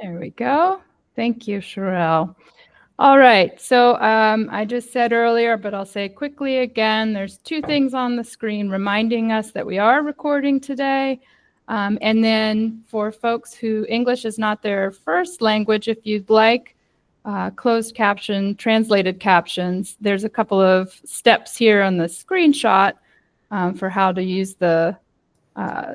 There we go. Thank you, Sherelle. All right, so I just said earlier, but I'll say quickly again, there's two things on the screen reminding us that we are recording today. And then for folks who English is not their first language, if you'd like closed caption, translated captions, there's a couple of steps here on the screenshot for how to use the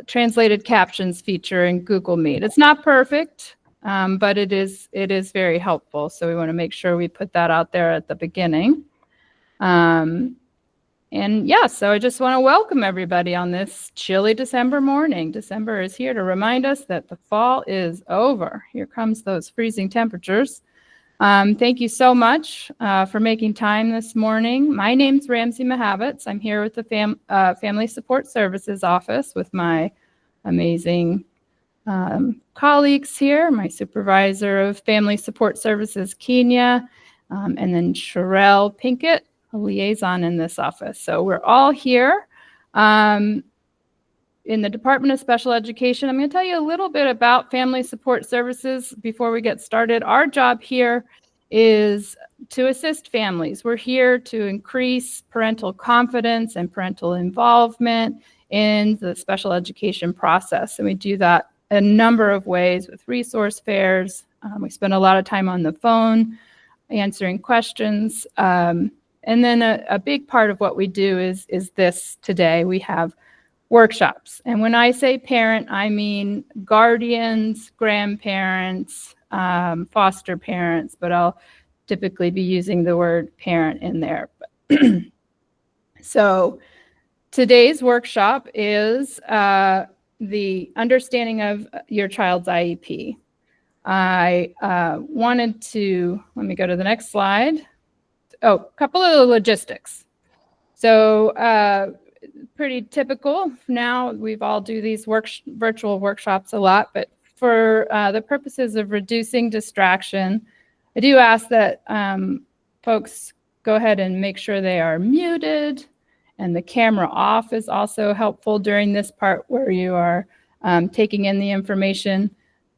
translated captions feature in Google Meet. It's not perfect. But it is very helpful. So we want to make sure we put that out there at the beginning. And yeah, so I just want to welcome everybody on this chilly December morning. December is here to remind us that the fall is over. Here comes those freezing temperatures. Thank you so much for making time this morning. My name's Ramsey Mahavitz. I'm here with the Family Support Services office with my amazing colleagues here, my supervisor of Family Support Services, Kenya, and then Sherelle Pinkett, a liaison in this office. So we're all here in the Department of Special Education. I'm going to tell you a little bit about Family Support Services before we get started. Our job here is to assist families. We're here to increase parental confidence and parental involvement in the special education process. And we do that a number of ways with resource fairs. We spend a lot of time on the phone answering questions. And then a big part of what we do is this today. We have workshops. And when I say parent, I mean guardians, grandparents, foster parents, but I'll typically be using the word parent in there. So today's workshop is the understanding of your child's IEP. I wanted to, let me go to the next slide. Oh, a couple of logistics. So pretty typical. Now we've all do these virtual workshops a lot, but for the purposes of reducing distraction, I do ask that folks go ahead and make sure they are muted. And the camera off is also helpful during this part where you are taking in the information.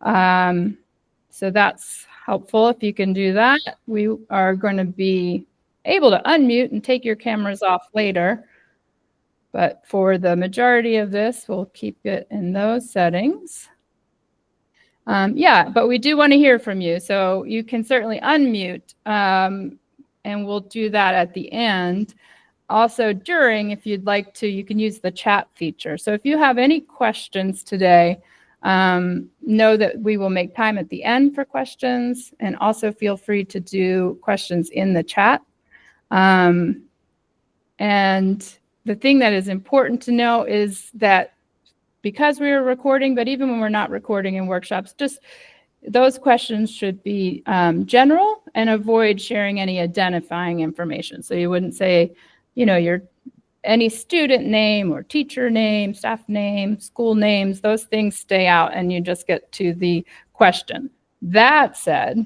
So that's helpful if you can do that. We are going to be able to unmute and take your cameras off later. But for the majority of this, we'll keep it in those settings. Yeah, but we do want to hear from you. So you can certainly unmute, and we'll do that at the end. Also, during, if you'd like to, you can use the chat feature. So if you have any questions today, know that we will make time at the end for questions, and also feel free to do questions in the chat. And the thing that is important to know is that because we are recording, but even when we're not recording in workshops, just those questions should be general and avoid sharing any identifying information. So you wouldn't say, you know, any student name or teacher name, staff name, school names, those things stay out and you just get to the question. That said,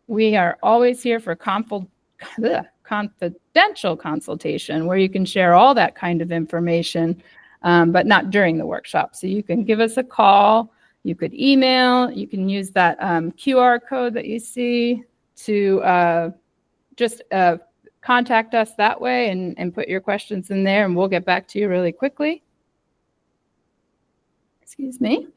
we are always here for confidential consultation where you can share all that kind of information, but not during the workshop. So you can give us a call, you could email, you can use that QR code that you see to just contact us that way and put your questions in there and we'll get back to you really quickly. Excuse me.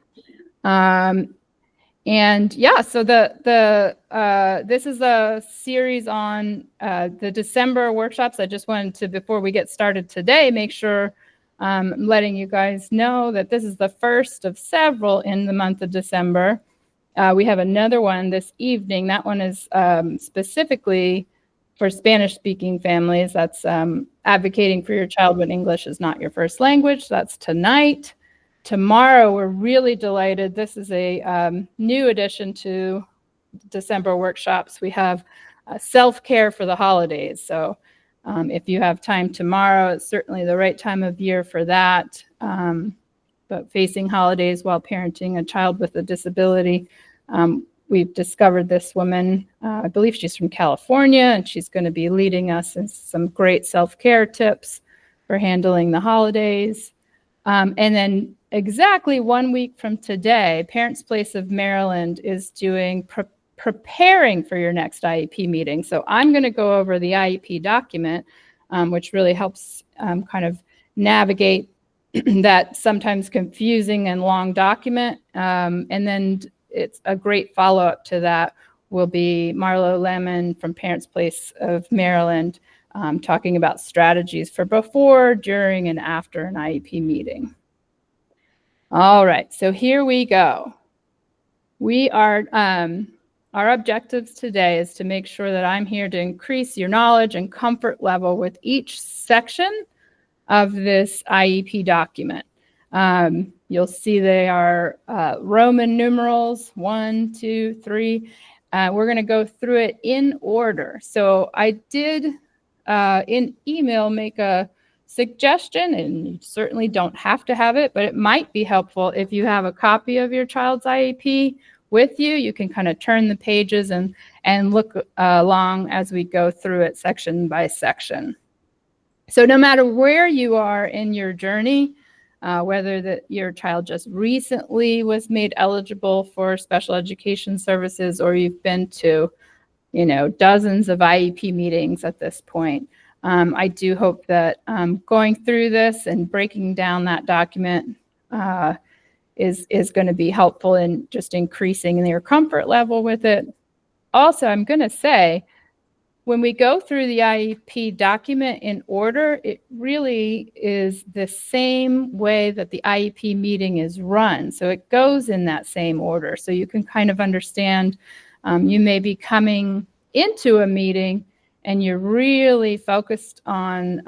And yeah, so this is a series on the December workshops. I just wanted to, before we get started today, make sure I'm letting you guys know that this is the first of several in the month of December. We have another one this evening. That one is specifically for Spanish-speaking families. That's advocating for your child when English is not your first language. That's tonight. Tomorrow, we're really delighted. This is a new addition to December workshops. We have self-care for the holidays. So if you have time tomorrow, it's certainly the right time of year for that. But facing holidays while parenting a child with a disability, we've discovered this woman. I believe she's from California, and she's going to be leading us in some great self-care tips for handling the holidays. And then exactly 1 week from today, Parents Place of Maryland is doing preparing for your next IEP meeting. So I'm going to go over the IEP document, which really helps kind of navigate that sometimes confusing and long document. And then it's a great follow-up to that will be Marlo Lemon from Parents Place of Maryland talking about strategies for before, during, and after an IEP meeting. All right, so here we go. We are, our objectives today is to make sure that I'm here to increase your knowledge and comfort level with each section of this IEP document. You'll see they are Roman numerals, 1, 2, 3. We're going to go through it in order. So I did in email make a suggestion, and you certainly don't have to have it, but it might be helpful if you have a copy of your child's IEP with you. You can kind of turn the pages and look along as we go through it section by section. So no matter where you are in your journey, whether your child just recently was made eligible for special education services or you've been to, dozens of IEP meetings at this point, I do hope that going through this and breaking down that document is going to be helpful in just increasing your comfort level with it. Also, I'm going to say, when we go through the IEP document in order, it really is the same way that the IEP meeting is run. So it goes in that same order. So you can kind of understand, you may be coming into a meeting and you're really focused on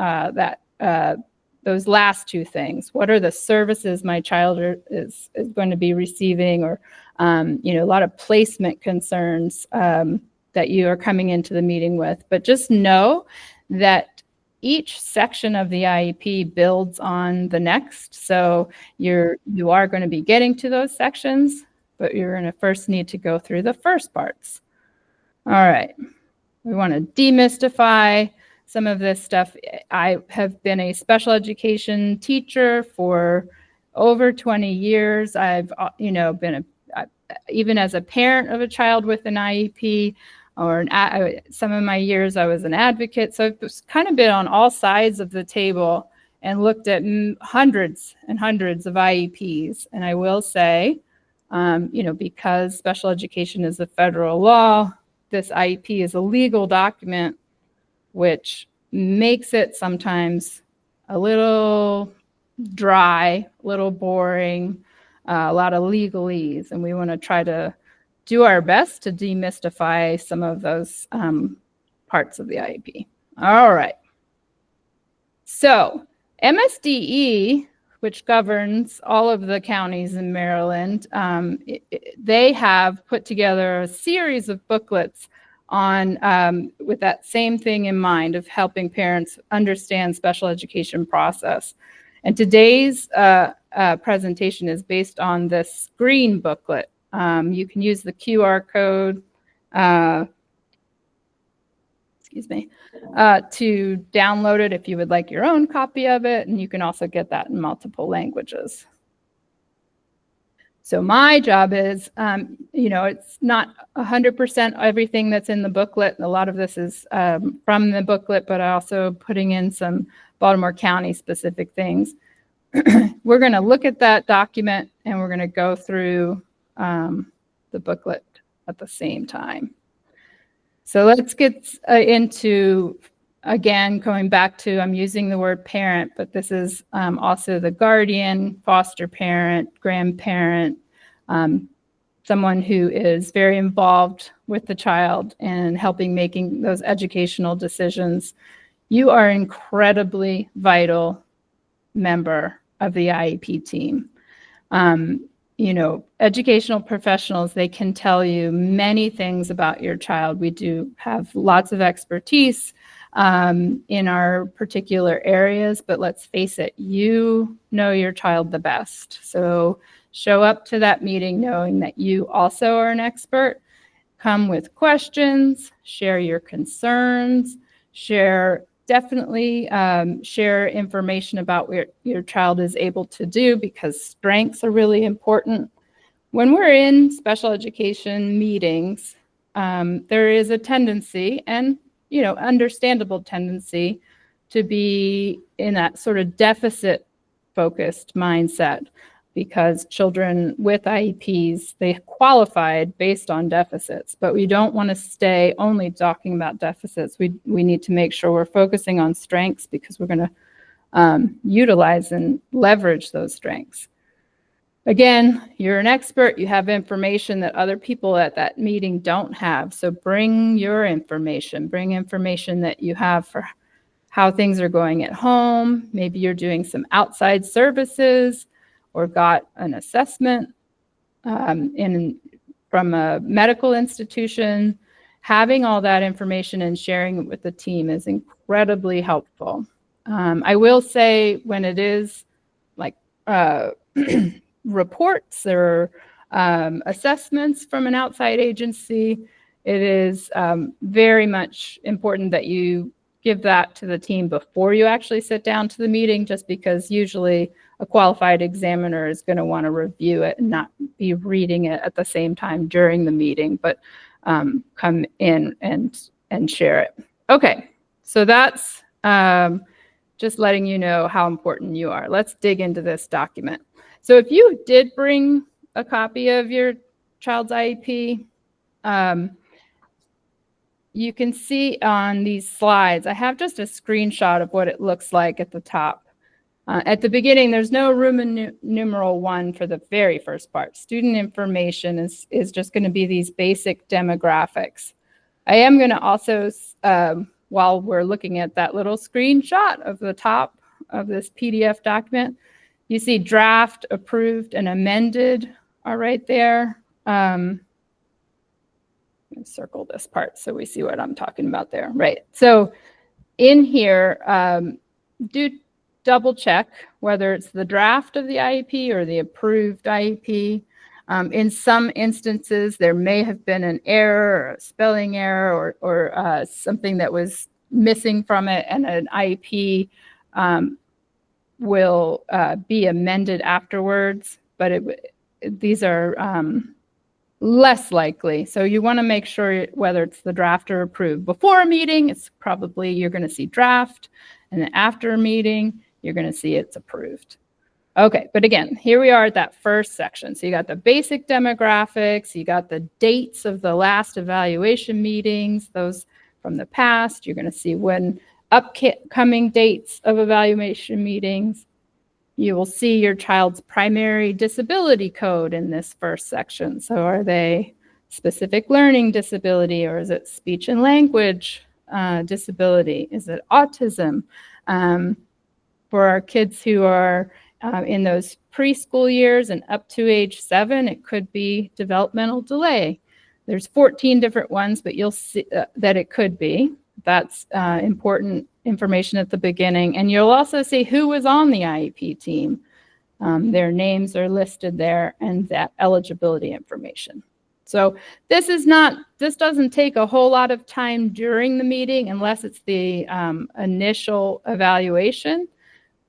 those last two things. What are the services my child is going to be receiving, or a lot of placement concerns that you are coming into the meeting with. But just know that each section of the IEP builds on the next. So you are going to be getting to those sections, but you're going to first need to go through the first parts. All right. We want to demystify some of this stuff. I have been a special education teacher for over 20 years. I've, been even as a parent of a child with an IEP, or some of my years I was an advocate. So I've kind of been on all sides of the table and looked at hundreds and hundreds of IEPs. And I will say, because special education is a federal law, this IEP is a legal document, which makes it sometimes a little dry, a little boring, a lot of legalese. And we want to try to do our best to demystify some of those parts of the IEP. All right. So MSDE, which governs all of the counties in Maryland, they have put together a series of booklets on with that same thing in mind of helping parents understand special education process. And today's presentation is based on this green booklet. You can use the QR code, to download it if you would like your own copy of it, and you can also get that in multiple languages. So my job is, it's not 100% everything that's in the booklet. A lot of this is from the booklet, but also putting in some Baltimore County specific things. We're going to look at that document and we're going to go through the booklet at the same time. So let's get into, again, going back to, I'm using the word parent, but this is also the guardian, foster parent, grandparent, someone who is very involved with the child and helping making those educational decisions. You are an incredibly vital member of the IEP team. Educational professionals, they can tell you many things about your child. We do have lots of expertise in our particular areas, but let's face it, you know your child the best. So show up to that meeting knowing that you also are an expert. Come with questions, share your concerns, share definitely share information about what your child is able to do, because strengths are really important. When we're in special education meetings, there is a tendency, and understandable tendency, to be in that sort of deficit-focused mindset, because children with IEPs, they qualified based on deficits, but we don't want to stay only talking about deficits. We need to make sure we're focusing on strengths, because we're going to utilize and leverage those strengths. Again, you're an expert. You have information that other people at that meeting don't have. So bring your information. Bring information that you have for how things are going at home. Maybe you're doing some outside services or got an assessment from a medical institution. Having all that information and sharing it with the team is incredibly helpful. I will say, when it is like reports or assessments from an outside agency, it is very much important that you give that to the team before you actually sit down to the meeting, just because usually a qualified examiner is going to want to review it and not be reading it at the same time during the meeting, but come in and share it. Okay, so that's just letting you know how important you are. Let's dig into this document. So if you did bring a copy of your child's IEP, you can see on these slides, I have just a screenshot of what it looks like at the top. At the beginning, there's no Roman numeral 1 for the very first part. Student information is just going to be these basic demographics. I am going to also, while we're looking at that little screenshot of the top of this PDF document, you see draft, approved, and amended are right there. Circle this part so we see what I'm talking about there. Right. So in here, do double check whether it's the draft of the IEP or the approved IEP. In some instances, there may have been an error, or a spelling error, or something that was missing from it, and an IEP will be amended afterwards, but these are less likely. So you want to make sure whether it's the draft or approved. Before a meeting, it's probably you're going to see draft, and then after a meeting, you're going to see it's approved. Okay, but again, here we are at that first section. So you got the basic demographics, you got the dates of the last evaluation meetings, those from the past. You're going to see when upcoming dates of evaluation meetings. You will see your child's primary disability code in this first section. So are they specific learning disability, or is it speech and language disability? Is it autism? For our kids who are in those preschool years and up to age 7, it could be developmental delay. There's 14 different ones, but you'll see that it could be. That's important information at the beginning. And you'll also see who was on the IEP team. Their names are listed there, and that eligibility information. So this doesn't take a whole lot of time during the meeting unless it's the initial evaluation,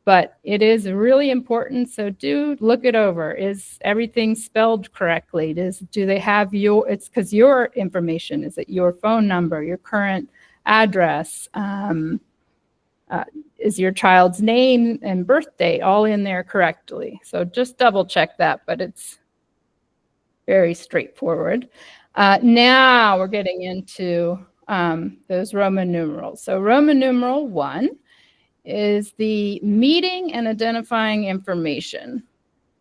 but it is really important. So do look it over. Is everything spelled correctly? Do they have it's because your information, is it your phone number, your current address, is your child's name and birthday all in there correctly? So just double check that, but it's very straightforward. Now we're getting into those Roman numerals. So Roman numeral 1 is the meeting and identifying information.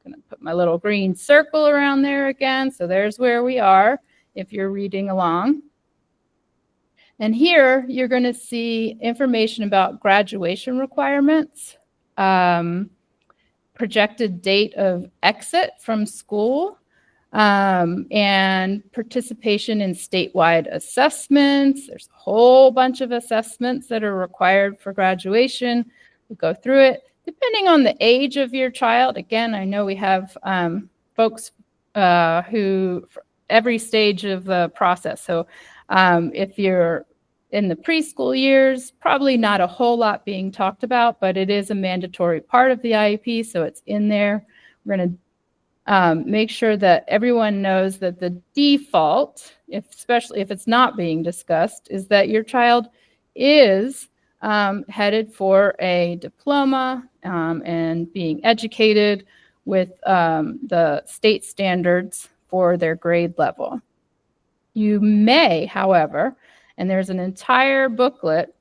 I'm going to put my little green circle around there again. So there's where we are if you're reading along. And here you're going to see information about graduation requirements, projected date of exit from school, and participation in statewide assessments. There's a whole bunch of assessments that are required for graduation. We'll go through it. Depending on the age of your child, again, I know we have folks who, every stage of the process. So if you're in the preschool years, probably not a whole lot being talked about, but it is a mandatory part of the IEP, so it's in there. We're going to make sure that everyone knows that the default, especially if it's not being discussed, is that your child is headed for a diploma and being educated with the state standards for their grade level. You may, however, and there's an entire booklet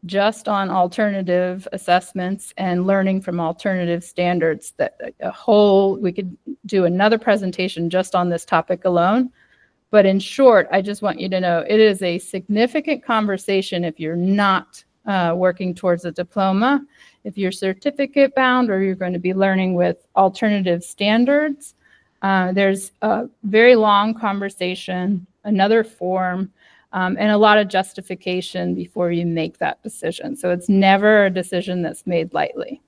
just on alternative assessments and learning from alternative standards, that we could do another presentation just on this topic alone. But in short, I just want you to know it is a significant conversation if you're not working towards a diploma. If you're certificate bound or you're going to be learning with alternative standards, there's a very long conversation, another form, and a lot of justification before you make that decision. So it's never a decision that's made lightly.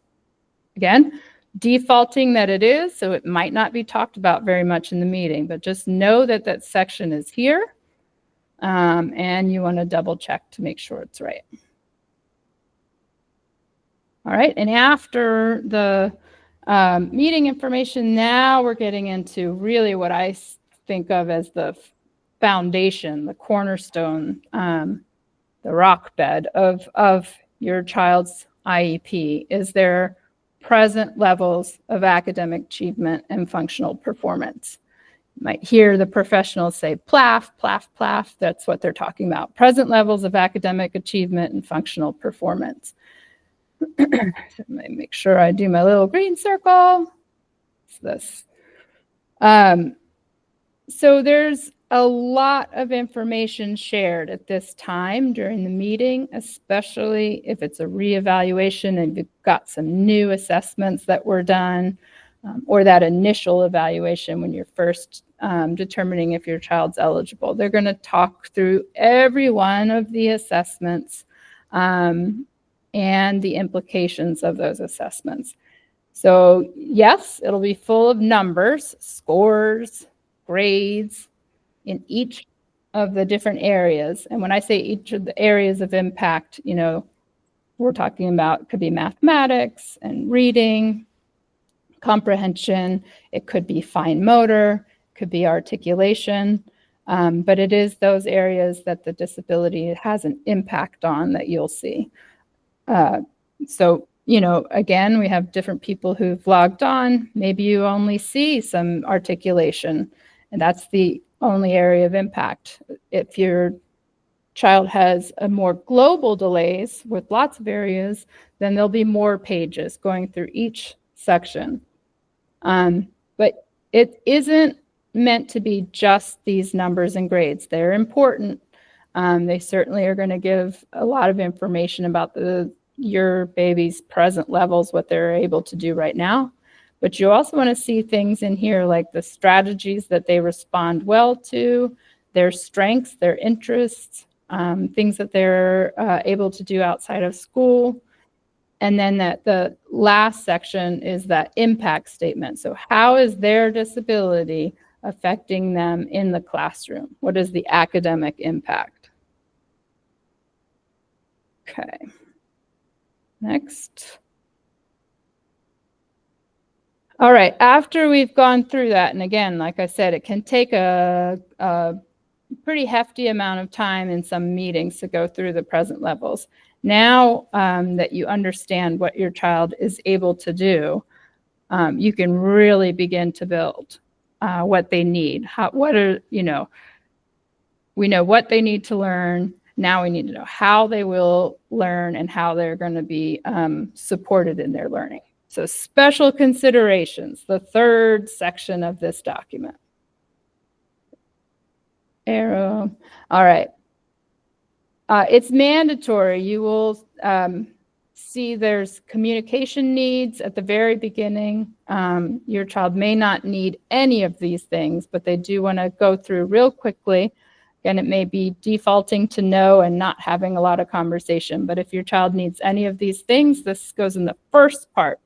Again, defaulting that it is, so it might not be talked about very much in the meeting, but just know that that section is here, and you want to double check to make sure it's right. All right, and after the meeting information, now we're getting into really what I think of as the foundation, the cornerstone, the rock bed of your child's IEP is their present levels of academic achievement and functional performance. You might hear the professionals say PLAF, PLAF, PLAF. That's what they're talking about. Present levels of academic achievement and functional performance. Let me make sure I do my little green circle. It's this. So there's a lot of information shared at this time during the meeting, especially if it's a reevaluation and you've got some new assessments that were done, or that initial evaluation when you're first determining if your child's eligible. They're going to talk through every one of the assessments and the implications of those assessments. So yes, it'll be full of numbers, scores, grades, in each of the different areas. And when I say each of the areas of impact, you know, we're talking about, could be mathematics and reading, comprehension, it could be fine motor, could be articulation, but it is those areas that the disability has an impact on that you'll see. So, you know, again, we have different people who've logged on. Maybe you only see some articulation, and that's the only area of impact. If your child has a more global delays with lots of areas, then there'll be more pages going through each section. But it isn't meant to be just these numbers and grades. They're important. They certainly are going to give a lot of information about your baby's present levels, what they're able to do right now. But you also want to see things in here like the strategies that they respond well to, their strengths, their interests, things that they're able to do outside of school. And then the last section is that impact statement. So how is their disability affecting them in the classroom? What is the academic impact? Okay. Next. All right, after we've gone through that, and again, like I said, it can take a pretty hefty amount of time in some meetings to go through the present levels. Now that you understand what your child is able to do, you can really begin to build what they need. We know what they need to learn. Now we need to know how they will learn and how they're going to be supported in their learning. So special considerations, the third section of this document. Arrow. All right. It's mandatory. You will see there's communication needs at the very beginning. Your child may not need any of these things, but they do want to go through real quickly. Again, it may be defaulting to no and not having a lot of conversation. But if your child needs any of these things, this goes in the first part.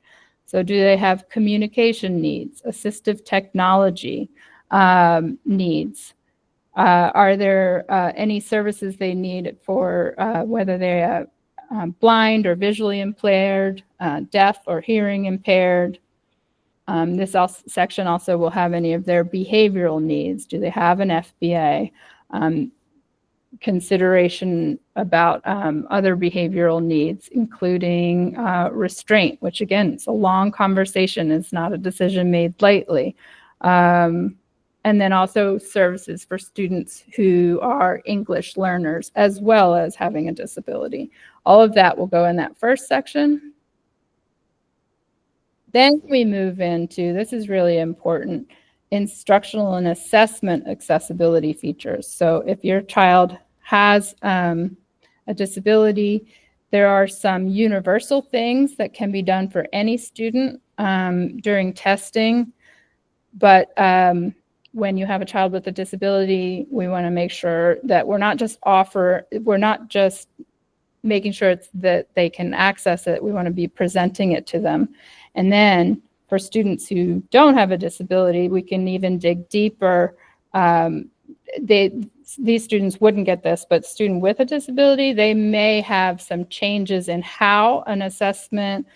So do they have communication needs, assistive technology needs, Are there any services they need for whether they're blind or visually impaired, deaf or hearing impaired? This section also will have any of their behavioral needs. Do they have an FBA? Consideration about other behavioral needs, including restraint, which again, it's a long conversation. It's not a decision made lightly. And then also services for students who are English learners, as well as having a disability. All of that will go in that first section. Then we move into, this is really important, instructional and assessment accessibility features. So if your child has a disability, there are some universal things that can be done for any student during testing. But when you have a child with a disability, we want to make sure that we're not just making sure that they can access it. We want to be presenting it to them. And then for students who don't have a disability, we can even dig deeper. These students wouldn't get this, but student with a disability, they may have some changes in how an assessment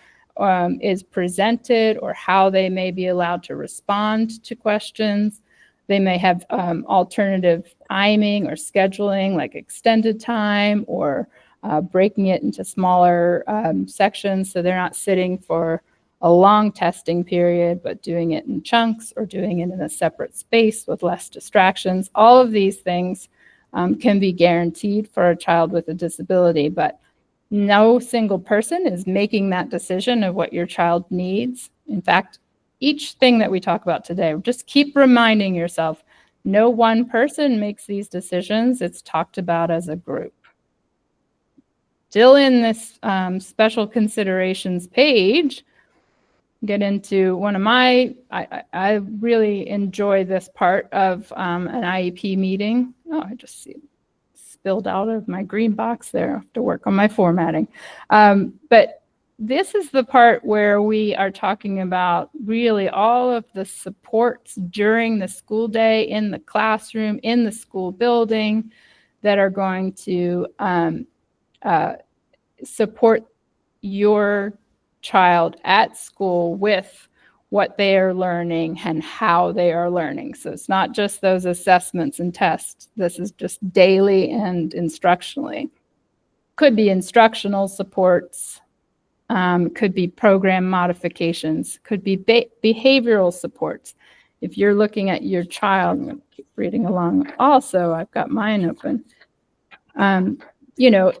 is presented or how they may be allowed to respond to questions. They may have alternative timing or scheduling, like extended time or breaking it into smaller sections so they're not sitting for a long testing period, but doing it in chunks or doing it in a separate space with less distractions. All of these things can be guaranteed for a child with a disability, but no single person is making that decision of what your child needs. In fact, each thing that we talk about today, just keep reminding yourself, no one person makes these decisions. It's talked about as a group. Still in this special considerations page, get into one of my, I really enjoy this part of an IEP meeting. Oh, I just see it spilled out of my green box there. I have to work on my formatting. But this is the part where we are talking about really all of the supports during the school day, in the classroom, in the school building, that are going to support your child at school with what they are learning and how they are learning. So it's not just those assessments and tests. This is just daily and instructionally. Could be instructional supports, could be program modifications, could be behavioral supports. If you're looking at your child, I'm going to keep reading along. Also, I've got mine open. You know,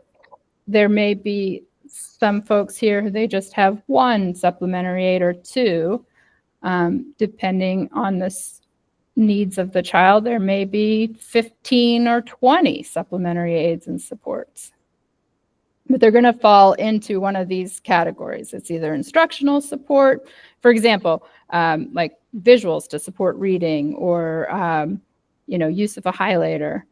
there may be some folks here who they just have one supplementary aid or two, depending on the needs of the child. There may be 15 or 20 supplementary aids and supports. But they're going to fall into one of these categories. It's either instructional support, for example, like visuals to support reading, or use of a highlighter.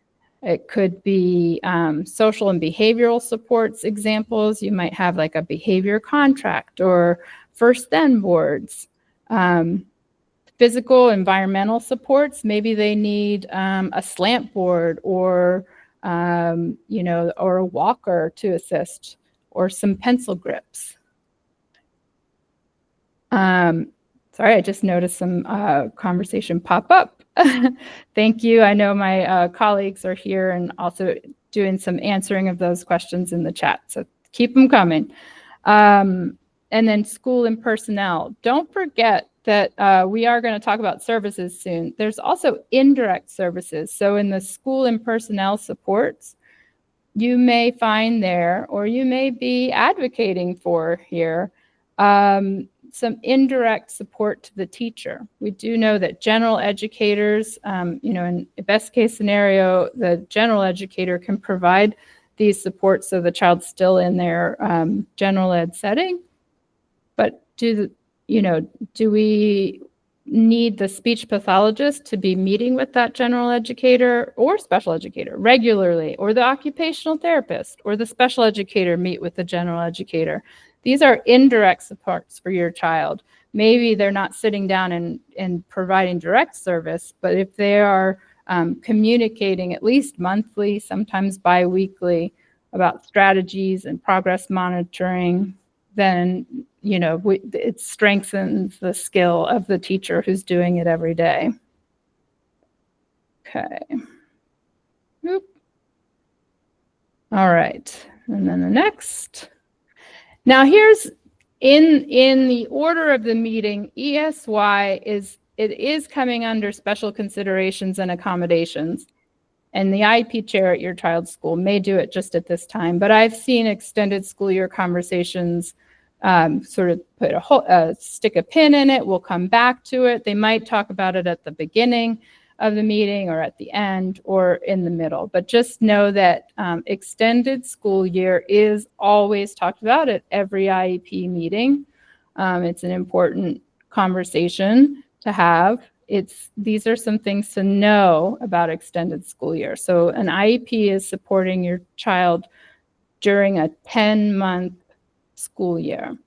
It could be social and behavioral supports examples. You might have like a behavior contract or first then boards. Physical, environmental supports. Maybe they need a slant board or or a walker to assist, or some pencil grips. Sorry, I just noticed some conversation pop up. Thank you. I know my colleagues are here and also doing some answering of those questions in the chat, so keep them coming. And then school and personnel. Don't forget that we are going to talk about services soon. There's also indirect services. So in the school and personnel supports, you may find there, or you may be advocating for here, some indirect support to the teacher. We do know that general educators, in the best case scenario, the general educator can provide these supports so the child's still in their general ed setting. But do we need the speech pathologist to be meeting with that general educator or special educator regularly, or the occupational therapist or the special educator meet with the general educator? These are indirect supports for your child. Maybe they're not sitting down and providing direct service, but if they are communicating at least monthly, sometimes bi-weekly, about strategies and progress monitoring, then, it strengthens the skill of the teacher who's doing it every day. Okay. Oop. All right. And then the next. Now here's in the order of the meeting, ESY is coming under special considerations and accommodations. And the IEP chair at your child's school may do it just at this time, but I've seen extended school year conversations sort of put stick a pin in it. We'll come back to it. They might talk about it at the beginning of the meeting or at the end or in the middle, but just know that extended school year is always talked about at every IEP meeting. It's an important conversation to have. These are some things to know about extended school year. So an IEP is supporting your child during a 10-month school year.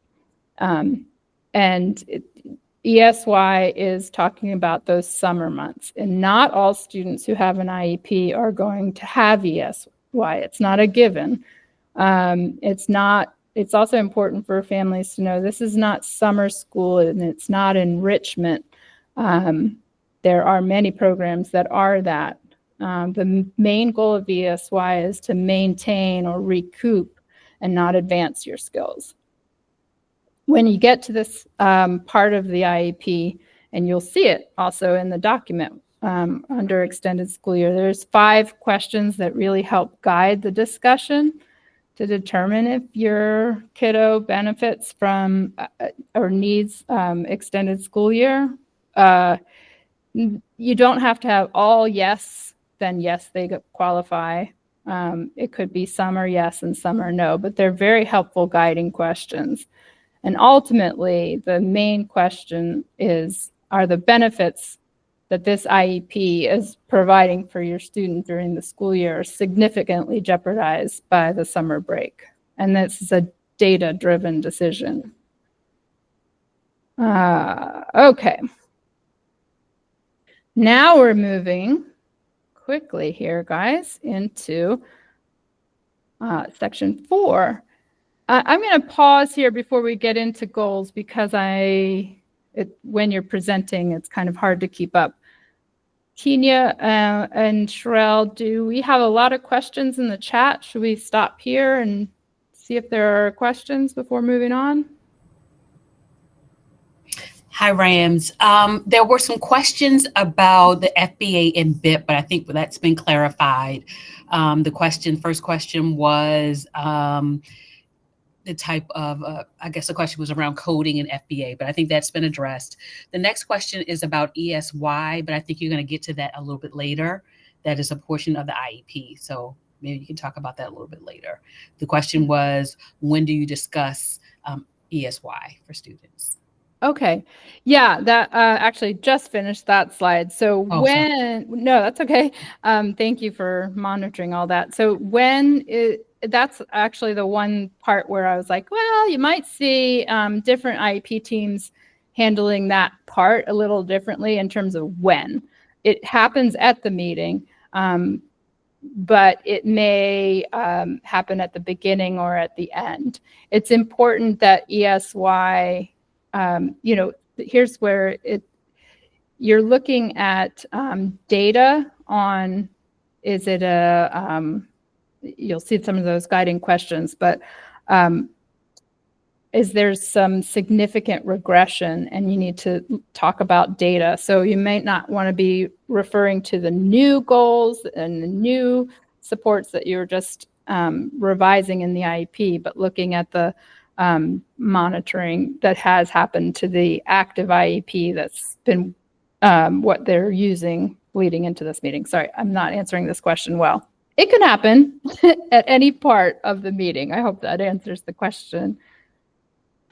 ESY is talking about those summer months, and not all students who have an IEP are going to have ESY. It's not a given. It's also important for families to know this is not summer school and it's not enrichment. There are many programs that are that. The main goal of ESY is to maintain or recoup and not advance your skills. When you get to this part of the IEP, and you'll see it also in the document under extended school year, there's 5 questions that really help guide the discussion to determine if your kiddo benefits from or needs extended school year. You don't have to have all yes, then yes, they qualify. It could be some are yes and some are no, but they're very helpful guiding questions. And ultimately, the main question is, are the benefits that this IEP is providing for your student during the school year significantly jeopardized by the summer break? And this is a data-driven decision. Okay. Now we're moving quickly here, guys, into section 4. I'm going to pause here before we get into goals because when you're presenting, it's kind of hard to keep up. Kenya and Sherelle, do we have a lot of questions in the chat? Should we stop here and see if there are questions before moving on? Hi, Rams. There were some questions about the FBA and BIP, but I think that's been clarified. The first question was the type of, I guess the question was around coding and FBA, but I think that's been addressed. The next question is about ESY, but I think you're going to get to that a little bit later. That is a portion of the IEP. So maybe you can talk about that a little bit later. The question was, when do you discuss ESY for students? Okay. Yeah, that actually just finished that slide. So no, that's okay. Thank you for monitoring all that. So that's actually the one part where I was like, well, you might see different IEP teams handling that part a little differently in terms of when. It happens at the meeting, but it may happen at the beginning or at the end. It's important that ESY, here's where you're looking at data on, is it you'll see some of those guiding questions, but is there some significant regression and you need to talk about data. So you may not want to be referring to the new goals and the new supports that you're just revising in the IEP, but looking at the monitoring that has happened to the active IEP that's been what they're using leading into this meeting. Sorry, I'm not answering this question well. It can happen at any part of the meeting. I hope that answers the question.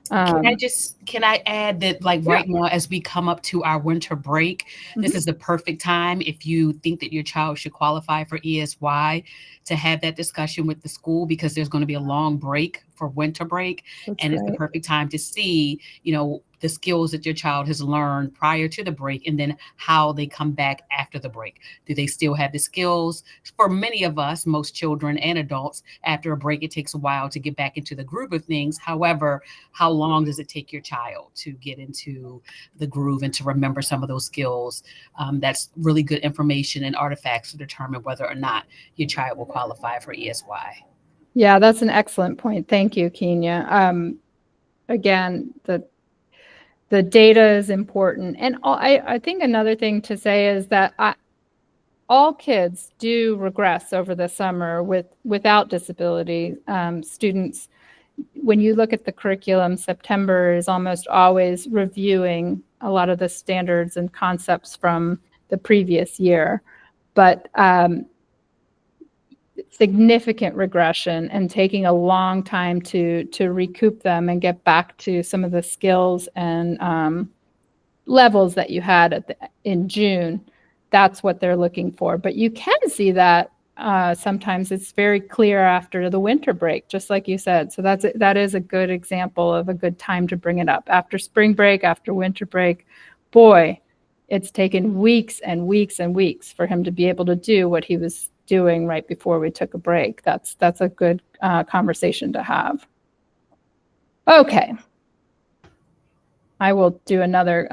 Can I add that right now, as we come up to our winter break, this is the perfect time if you think that your child should qualify for ESY to have that discussion with the school, because there's going to be a long break for winter break. It's the perfect time to see, the skills that your child has learned prior to the break, and then how they come back after the break. Do they still have the skills? For many of us, most children and adults, after a break, it takes a while to get back into the groove of things. However, how long does it take your child to get into the groove and to remember some of those skills? That's really good information and artifacts to determine whether or not your child will qualify for ESY. Yeah, that's an excellent point. Thank you, Kenya. Again, the data is important. And I think another thing to say is that all kids do regress over the summer without disability. Students, when you look at the curriculum, September is almost always reviewing a lot of the standards and concepts from the previous year. But significant regression and taking a long time to recoup them and get back to some of the skills and levels that you had in June. That's what they're looking for. But you can see that sometimes it's very clear after the winter break, just like you said. So that is a good example of a good time to bring it up. After spring break, after winter break, boy, it's taken weeks and weeks and weeks for him to be able to do what he was doing right before we took a break. That's a good conversation to have. Okay. I will do another.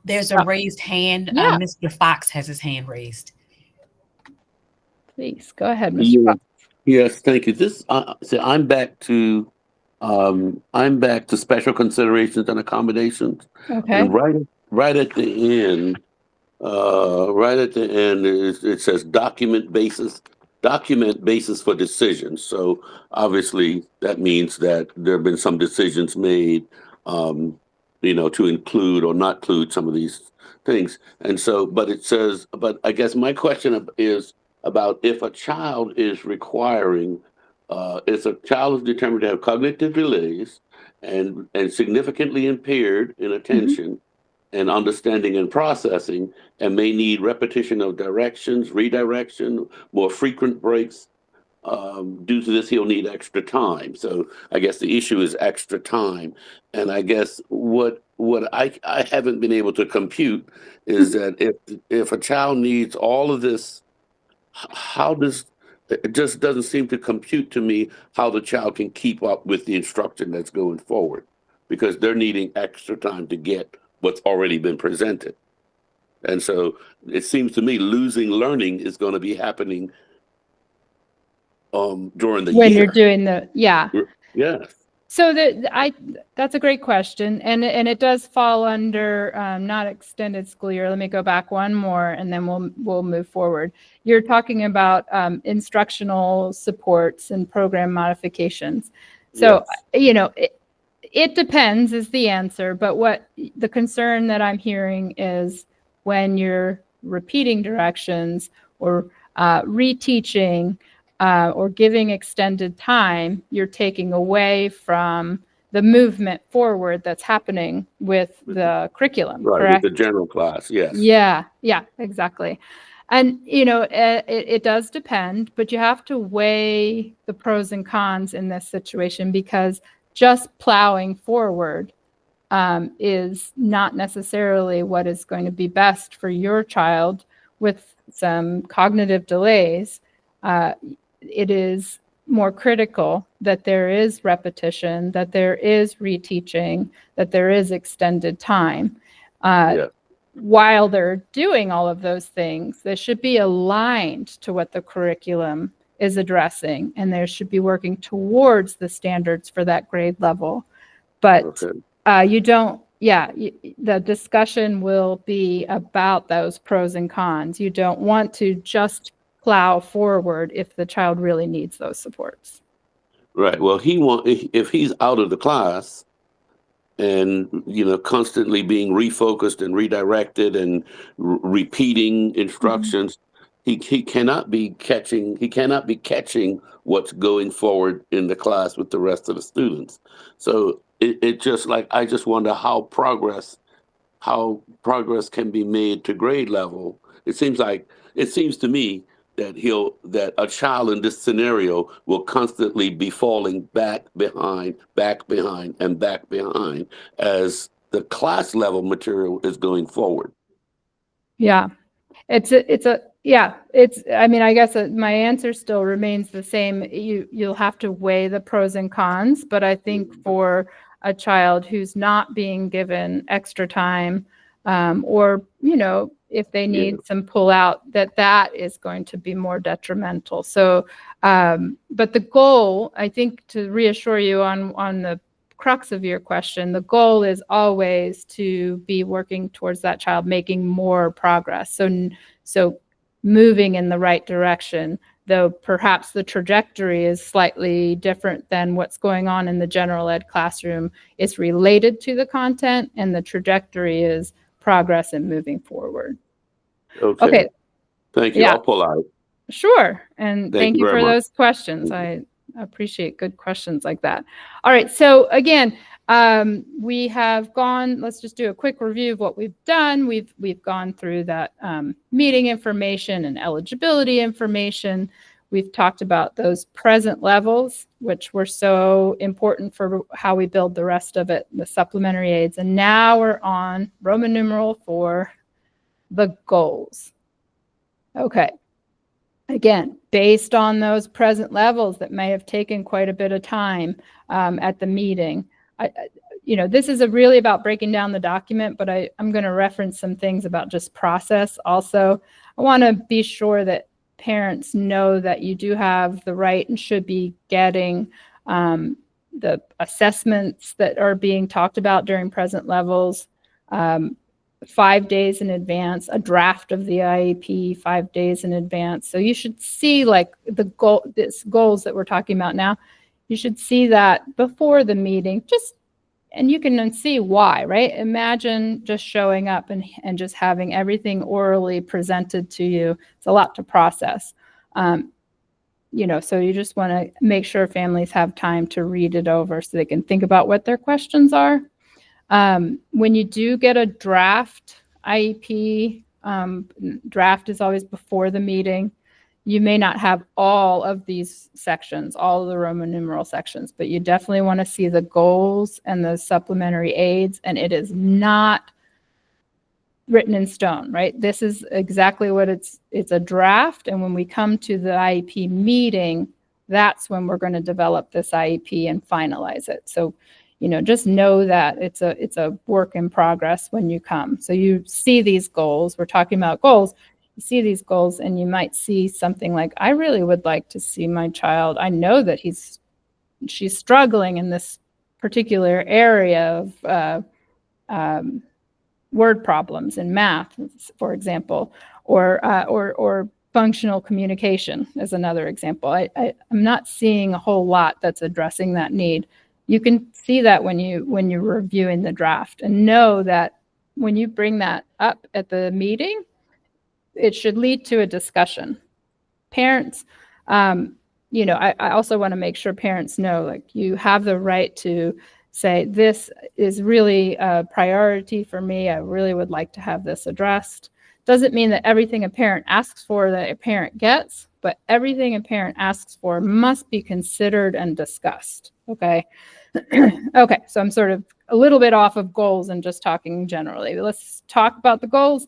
There's a raised hand. Yeah. Mr. Fox has his hand raised. Please go ahead, Mr. Fox. Yes, thank you. So I'm back to special considerations and accommodations. Okay. And right at the end, it says document basis for decisions. So obviously that means that there have been some decisions made, to include or not include some of these things. And so, but I guess my question is about if a child is requiring, if a child is determined to have cognitive delays and significantly impaired in attention and understanding and processing, and may need repetition of directions, redirection, more frequent breaks. Due to this, he'll need extra time. So I guess the issue is extra time. And I guess what I haven't been able to compute is that if a child needs all of this, it just doesn't seem to compute to me how the child can keep up with the instruction that's going forward, because they're needing extra time to get what's already been presented. And so it seems to me losing learning is going to be happening during the when year. You're doing Yes. So that's a great question, and it does fall under not extended school year. Let me go back one more, and then we'll move forward. You're talking about instructional supports and program modifications. So yes. It depends is the answer, but what the concern that I'm hearing is when you're repeating directions or reteaching. Or giving extended time, you're taking away from the movement forward that's happening with the curriculum, right, correct? with the general class, yes. Yeah, exactly. And, it does depend, but you have to weigh the pros and cons in this situation, because just plowing forward is not necessarily what is going to be best for your child with some cognitive delays. It is more critical that there is repetition, that there is reteaching, that there is extended time. While they're doing all of those things, they should be aligned to what the curriculum is addressing, and they should be working towards the standards for that grade level. But the discussion will be about those pros and cons. You don't want to just plow forward if the child really needs those supports. Right. Well, if he's out of the class and constantly being refocused and redirected and repeating instructions, he cannot be catching what's going forward in the class with the rest of the students. So it just I just wonder how progress can be made to grade level. It seems to me that a child in this scenario will constantly be falling back behind, and back behind, as the class level material is going forward. Yeah. I mean, I guess my answer still remains the same. You'll have to weigh the pros and cons, but I think for a child who's not being given extra time, or, if they need some pull out, that is going to be more detrimental. So, but the goal, I think, to reassure you on the crux of your question, the goal is always to be working towards that child making more progress. So moving in the right direction, though perhaps the trajectory is slightly different than what's going on in the general ed classroom. It's related to the content, and the trajectory is progress and moving forward. Okay. Thank you. Yeah. I'll pull out. Sure. And thank you very for much. those questions. I appreciate good questions like that. All right. So again, we have gone, let's just do a quick review of what we've done. We've gone through that meeting information and eligibility information. We've talked about those present levels, which were so important for how we build the rest of it, the supplementary aids. And now we're on Roman numeral 4, the goals. Okay. Again, based on those present levels that may have taken quite a bit of time at the meeting, this is really about breaking down the document, but I'm going to reference some things about just process also. I want to be sure that parents know that you do have the right and should be getting the assessments that are being talked about during present levels 5 days in advance, a draft of the IEP 5 days in advance. So you should see like the goals that we're talking about now. You should see that before the meeting, and you can then see why, right? Imagine just showing up and just having everything orally presented to you. It's a lot to process. So you just want to make sure families have time to read it over so they can think about what their questions are. When you do get a draft IEP, draft is always before the meeting. You may not have all of these sections, all of the Roman numeral sections, but you definitely want to see the goals and the supplementary aids, and it is not written in stone, right? This is exactly what it's a draft, and when we come to the IEP meeting, that's when we're going to develop this IEP and finalize it. So just know that it's a work in progress when you come. So you see these goals. We're talking about goals. You see these goals, and you might see something like, I really would like to see my child. I know that she's struggling in this particular area of word problems in math, for example, or functional communication is another example. I'm not seeing a whole lot that's addressing that need. You can see that when you're reviewing the draft, and know that when you bring that up at the meeting, it should lead to a discussion. Parents, I also want to make sure parents know, like, you have the right to say, this is really a priority for me. I really would like to have this addressed. Doesn't mean that everything a parent asks for that a parent gets, but everything a parent asks for must be considered and discussed. Okay. Okay. So I'm sort of a little bit off of goals and just talking generally. Let's talk about the goals.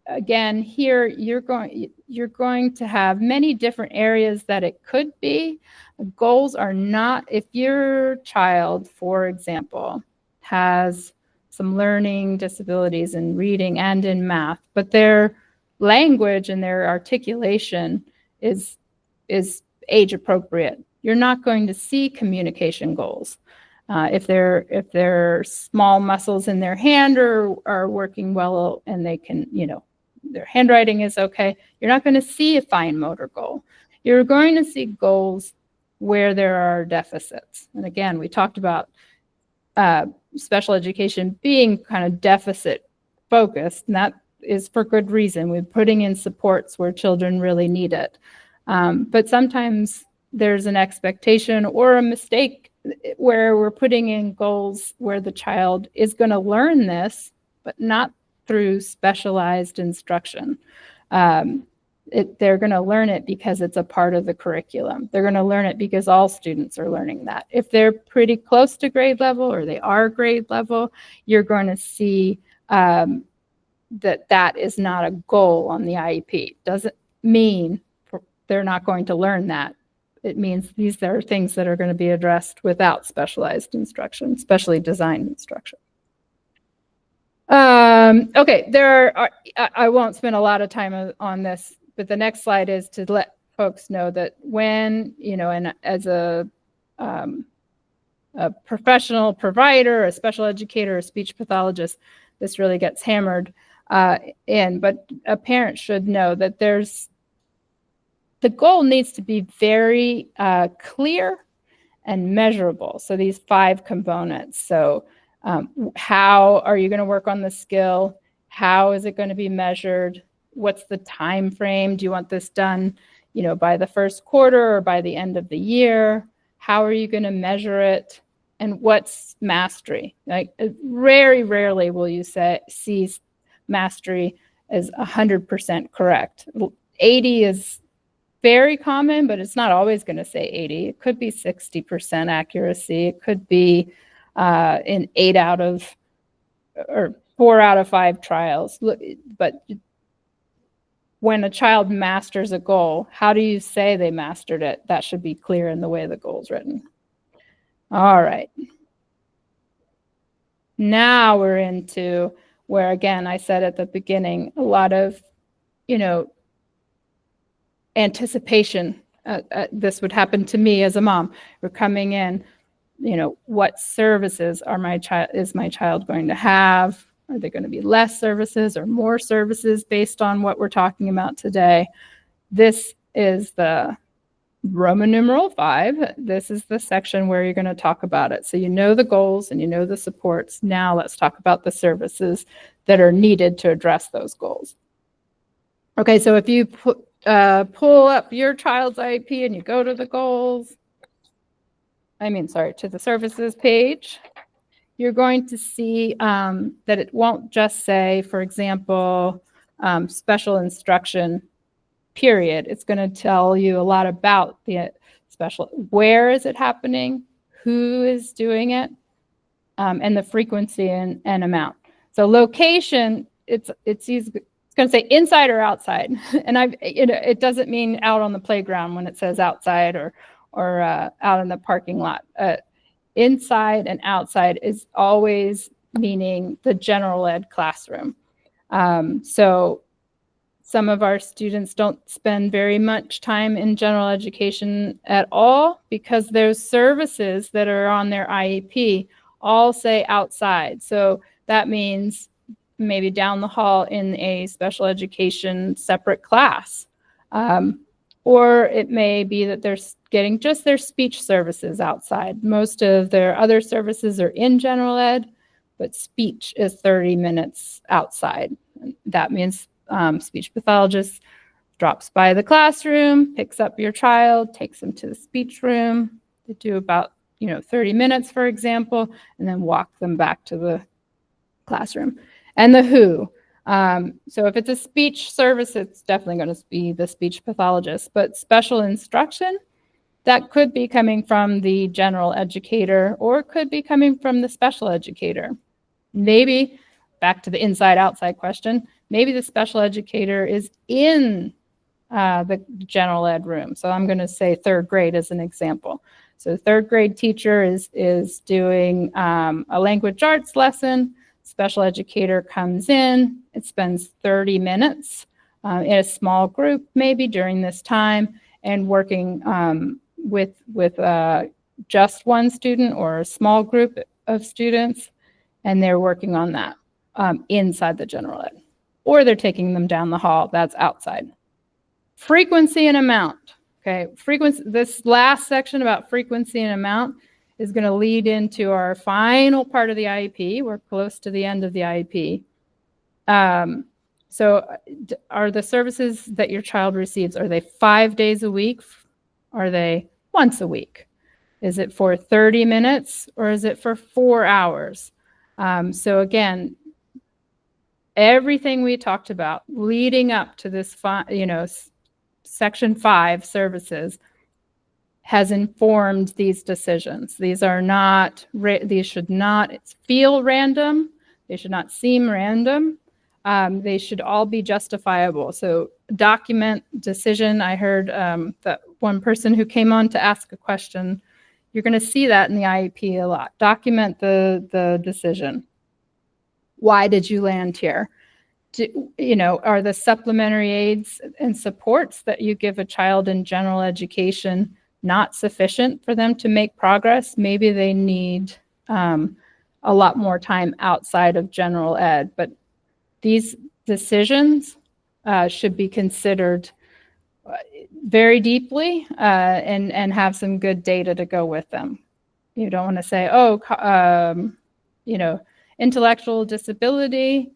Again, here you're going to have many different areas that it could be. Goals are not, if your child, for example, has some learning disabilities in reading and in math, but their language and their articulation is age appropriate, you're not going to see communication goals. If their small muscles in their hand are working well, and they can, their handwriting is okay, you're not going to see a fine motor goal. You're going to see goals where there are deficits. And again, we talked about special education being kind of deficit focused, and that is for good reason. We're putting in supports where children really need it. But sometimes there's an expectation or a mistake where we're putting in goals where the child is going to learn this, but not through specialized instruction. they're going to learn it because it's a part of the curriculum. They're going to learn it because all students are learning that. If they're pretty close to grade level or they are grade level, you're going to see that is not a goal on the IEP. Doesn't mean they're not going to learn that. It means these are things that are going to be addressed without specialized instruction, especially designed instruction. Okay, I won't spend a lot of time on this, but the next slide is to let folks know that when, and as a professional provider, a special educator, a speech pathologist, this really gets hammered in, but a parent should know that the goal needs to be very clear and measurable. So these 5 components. So how are you going to work on the skill? How is it going to be measured? What's the time frame? Do you want this done, by the first quarter or by the end of the year? How are you going to measure it? And what's mastery? Like very rarely will you see mastery as 100% correct. 80 is very common, but it's not always going to say 80. It could be 60% accuracy. It could be in 4 out of 5 trials. But when a child masters a goal, how do you say they mastered it? That should be clear in the way the goal is written. All right. Now we're into where, again, I said at the beginning, a lot of, anticipation. This would happen to me as a mom. We're coming in, what services is my child going to have? Are there going to be less services or more services based on what we're talking about today? This is the Roman numeral 5. This is the section where you're going to talk about it. So you know the goals and you know the supports. Now let's talk about the services that are needed to address those goals. Okay, so if you pull up your child's IEP and you go to the goals, to the services page, you're going to see that it won't just say, for example, special instruction, period. It's going to tell you a lot about the special, where is it happening, who is doing it, and the frequency and amount. So location, it's easy. It's going to say inside or outside, and it doesn't mean out on the playground when it says outside or out in the parking lot. Inside and outside is always meaning the general ed classroom. So some of our students don't spend very much time in general education at all because those services that are on their IEP all say outside. So that means maybe down the hall in a special education separate class. Or it may be that they're getting just their speech services outside. Most of their other services are in general ed, but speech is 30 minutes outside. That means speech pathologist drops by the classroom, picks up your child, takes them to the speech room. They do about 30 minutes, for example, and then walk them back to the classroom. And the who. So if it's a speech service, it's definitely going to be the speech pathologist. But special instruction, that could be coming from the general educator or it could be coming from the special educator. Maybe, back to the inside-outside question, maybe the special educator is in the general ed room. So I'm going to say 3rd grade as an example. So 3rd grade teacher is doing a language arts lesson. Special educator comes in. It spends 30 minutes in a small group maybe during this time and working with just one student or a small group of students, and they're working on that inside the general ed. Or they're taking them down the hall. That's outside. Frequency and amount. Okay, frequency. This last section about frequency and amount is going to lead into our final part of the IEP. We're close to the end of the IEP. So are the services that your child receives, are they 5 days a week? Are they once a week? Is it for 30 minutes or is it for 4 hours? So again, everything we talked about leading up to this, Section 5 services has informed these decisions. These are not, these should not feel random. They should not seem random. They should all be justifiable. So document decision. I heard that one person who came on to ask a question. You're going to see that in the IEP a lot. Document the decision. Why did you land here? Are the supplementary aids and supports that you give a child in general education not sufficient for them to make progress? Maybe they need a lot more time outside of general ed, but these decisions should be considered very deeply and have some good data to go with them. You don't want to say, intellectual disability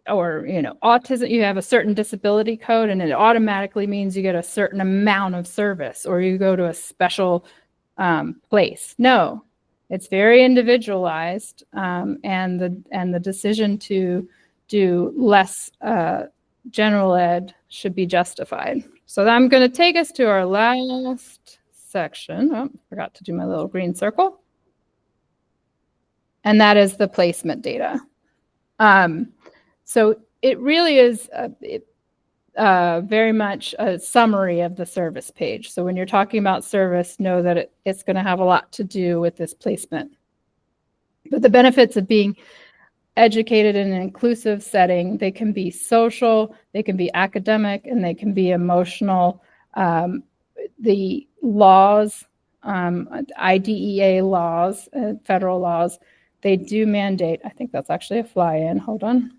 or, autism, you have a certain disability code and it automatically means you get a certain amount of service or you go to a special place. No, it's very individualized, and the decision to do less general ed should be justified. So I'm going to take us to our last section. Oh, forgot to do my little green circle. And that is the placement data. So it really is very much a summary of the service page. So when you're talking about service, know that it's going to have a lot to do with this placement. But the benefits of being educated in an inclusive setting, they can be social, they can be academic, and they can be emotional. The laws, IDEA laws, federal laws, they do mandate, I think that's actually a fly-in, hold on.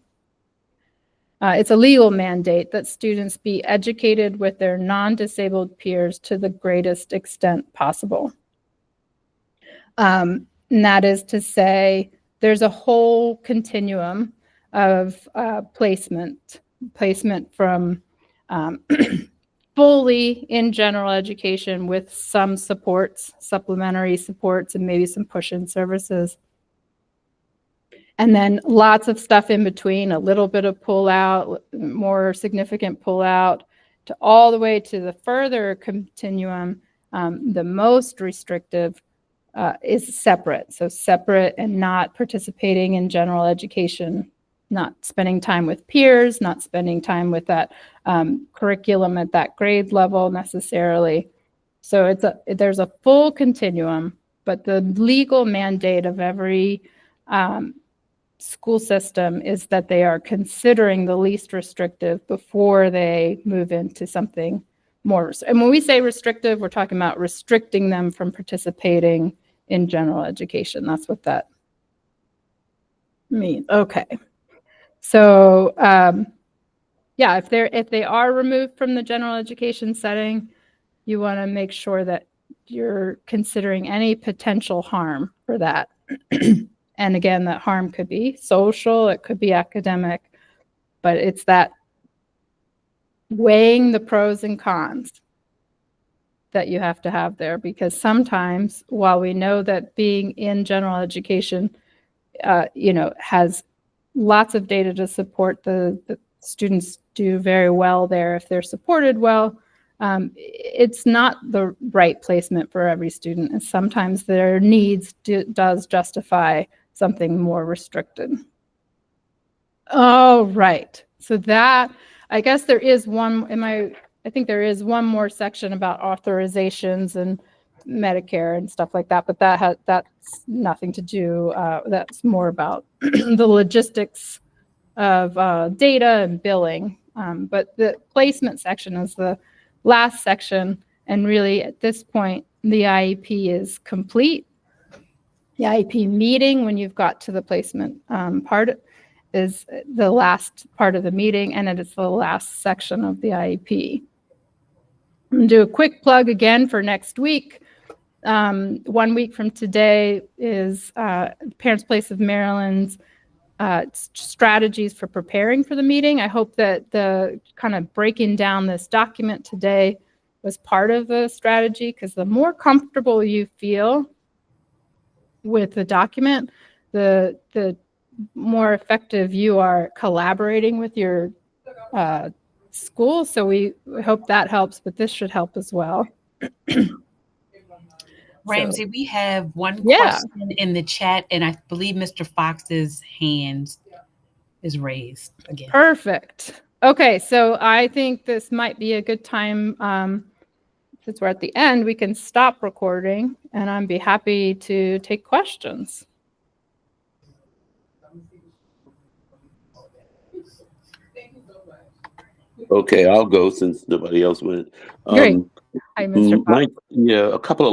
It's a legal mandate that students be educated with their non-disabled peers to the greatest extent possible. And that is to say, there's a whole continuum of placement from fully in general education with some supports, supplementary supports, and maybe some push-in services. And then lots of stuff in between, a little bit of pull out, more significant pull out, to all the way to the further continuum. The most restrictive is separate. So separate and not participating in general education, not spending time with peers, not spending time with that curriculum at that grade level necessarily. So there's a full continuum, but the legal mandate of every school system is that they are considering the least restrictive before they move into something more. And when we say restrictive, we're talking about restricting them from participating in general education. That's what that means. Okay. So yeah, if they are removed from the general education setting, you want to make sure that you're considering any potential harm for that. And again, that harm could be social, it could be academic, but it's that weighing the pros and cons that you have to have there, because sometimes while we know that being in general education, has lots of data to support the students do very well there if they're supported well, it's not the right placement for every student, and sometimes their needs does justify something more restricted. Oh, right. So that, I guess there is I think there is one more section about authorizations and Medicare and stuff like that, but that's nothing to do. That's more about the logistics of data and billing. But the placement section is the last section, and really at this point, the IEP is complete. The IEP meeting, when you've got to the placement part, is the last part of the meeting, and it is the last section of the IEP. I'm going to do a quick plug again for next week. 1 week from today is Parents Place of Maryland's strategies for preparing for the meeting. I hope that the kind of breaking down this document today was part of the strategy, because the more comfortable you feel with the document, the more effective you are collaborating with your school, so we hope that helps, but this should help as well. Ramsey, we have one Yeah. question in the chat, and I believe Mr. Fox's hand is raised again. Perfect. Okay, so I think this might be a good time, since we're at the end, we can stop recording, and I'd be happy to take questions. Okay, I'll go since nobody else went. Great. Hi, Mr. Fox. A couple of